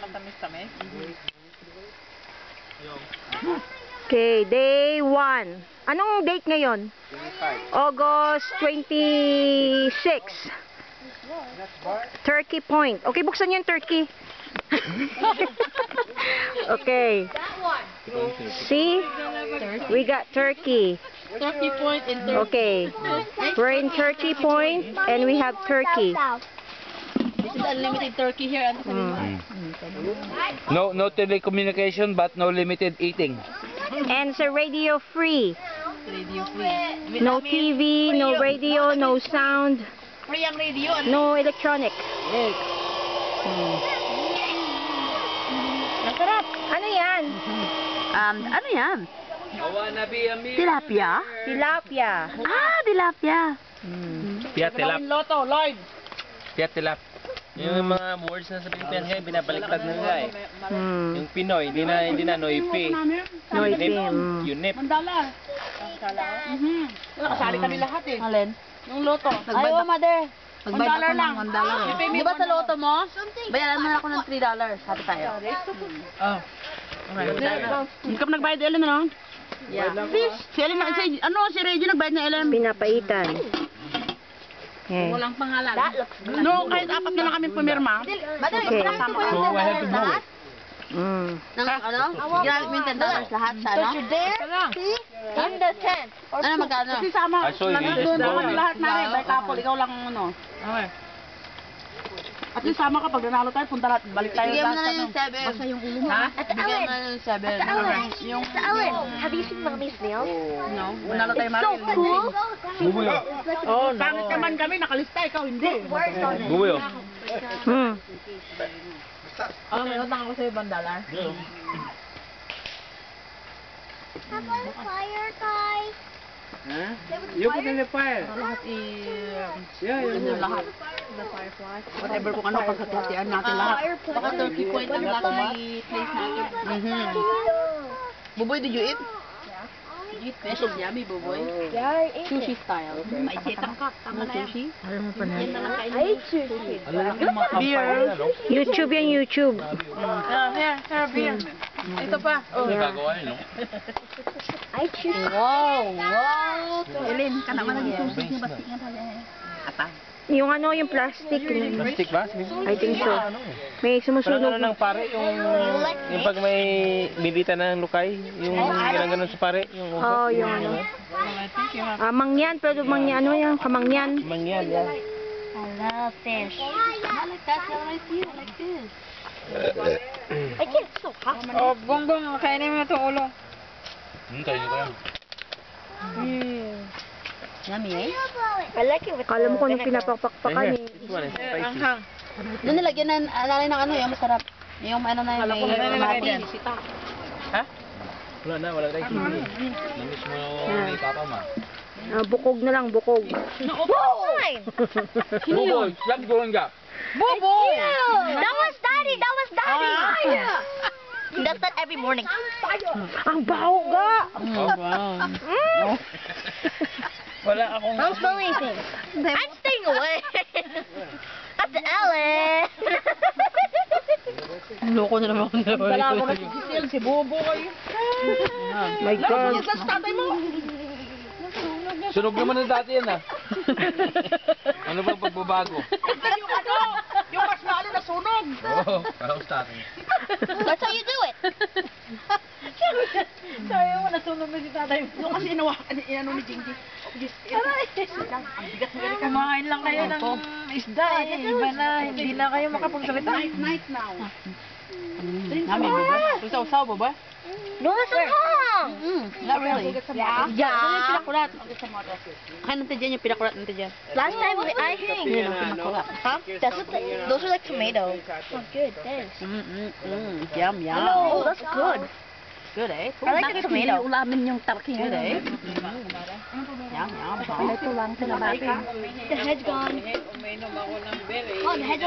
matamis-tamis. Okay, day 1. Anong date ngayon? 25. August 26. Turkey Point. Okay, buksan niyo yung turkey. Okay. See? We got turkey. Turkey Point in Turkey. Okay. We're in Turkey Point and we have turkey. This is unlimited turkey here. No telecommunication but no limited eating. And it's a radio free. Radio free. No TV, no radio, no sound, Free ang radio. no electronic. Masarap. Ano yan? Ano yan? Tilapia. Tilapia? Tilapia. Ah, tilapia. Pia tilap. Loto, Lloyd. Pia tilap. Yung mga words na sa Pilipinas ngayon, binabaliktad na nila eh. Yung Pinoy, hindi na noipi. Noipi. Unip. Mandala. Nakasali kami lahat eh. Alin? Yung loto. Ay, mother. $1 lang. Di ba sa loto mo? Bayaran mo na ako ng $3. Hati tayo. Oh. Hindi ka nagbayad Ellen, ano? Yeah. Si Ellen, si Reggie nagbayad na Ellen. Pinapaitan. Okay. Walang pangalan. No, kahit apat na lang kami pumirma. Okay. So, I have to move it. Nang ano? Ginamit mo yung $10 lahat sa ano? In the tent. Ano magkano? Kasi sama. I saw you use Doon the lahat na rin. By couple, ikaw lang ano. Okay. At least sama ka, pag nanalo tayo, punta lahat, balik tayo Bigyan mo lahat. na ng 7. Basta yung ulo mo. Ha? Bigyan mo na ng 7. Yung Have you seen Mommy's nails? no, nanalo tayo So Marilyn. cool. Bubuyo. Oh, no. Pangit naman kami, nakalista, ikaw hindi. Bubuyo. Alam mo, utang ako sa'yo $1. Have a fire, guys. You put in the fire. Lahat Yeah, yung lahat. Whatever kung ano, paghati-hatian natin lahat. Baka Turkey Point ang lucky place natin. Buboy, did you eat? Did you eat fish? Yummy, Buboy. Yeah, Sushi style. May jetang ka. Tama na sushi? I ate sushi. Beer. YouTube yan, YouTube. Here, beer. Ito pa. Oh. Gagawa yun, no? I ate sushi. Wow. Elin, ka naman nag-isusik niya bastik nga tayo. Ata. Yung ano, yung plastic. Plastic ba? I think so. May Parang sumusunog. ng pare, yung pag may milita ng lukay, yung ganun sa pare, yung Oh, yung ano. Mangyan, pero mangyan, ano yan? Kamangyan. mangyan, yan. I love fish. I like that. I like you. I like this. I can't so hot. Oh, bongbong, kainin mo itong ulo. Tayo ko yan. Yummy, eh? I like it with Kala mo kung anong pinapakpakpakan eh. This one is spicy. Doon nilagyan ng alay ng ano, yung masarap. Yung ano na yung may mati. Ha? Wala na, wala tayo sili. Namiss mo ni Papa Ma. Bukog na lang, bukog. Fine. Buboy, lag doon ka. Bobo! That was Daddy. That was Daddy. He does that every morning. Ang baho ga! Oh, wow. Wala akong... I'm smelling things. I'm staying away. That's Ellen. Loko na naman ako. Wala ako nagsisil, si Bobo kayo. My God. Tatay mo. Sunog naman na dati yan, ah. Ano bang pagbabago? Yung ano, yung mas lalo na sunog. Oo, parang sa atin. That's how you do it. Sabi mo, nasunog na si tatay mo. Yung kasi inawakan, inano ni Jingy. Kumain lang kayo ng isda eh. Iba na, hindi na kayo makapagsalita. Night now. Nami, baba? Usaw-usaw, baba? No, it's a home. Not really. Yeah. Yung pinakulat. Akin natin dyan, yung pinakulat natin dyan. Last time I think. Huh? That's what those are like tomatoes. Oh, good. Thanks. Yum, yum. Oh, that's good. Good, eh? I like the tomato. Ulamin yung tarki. Good, eh? Yum, yum. The head's gone. Oh, the head's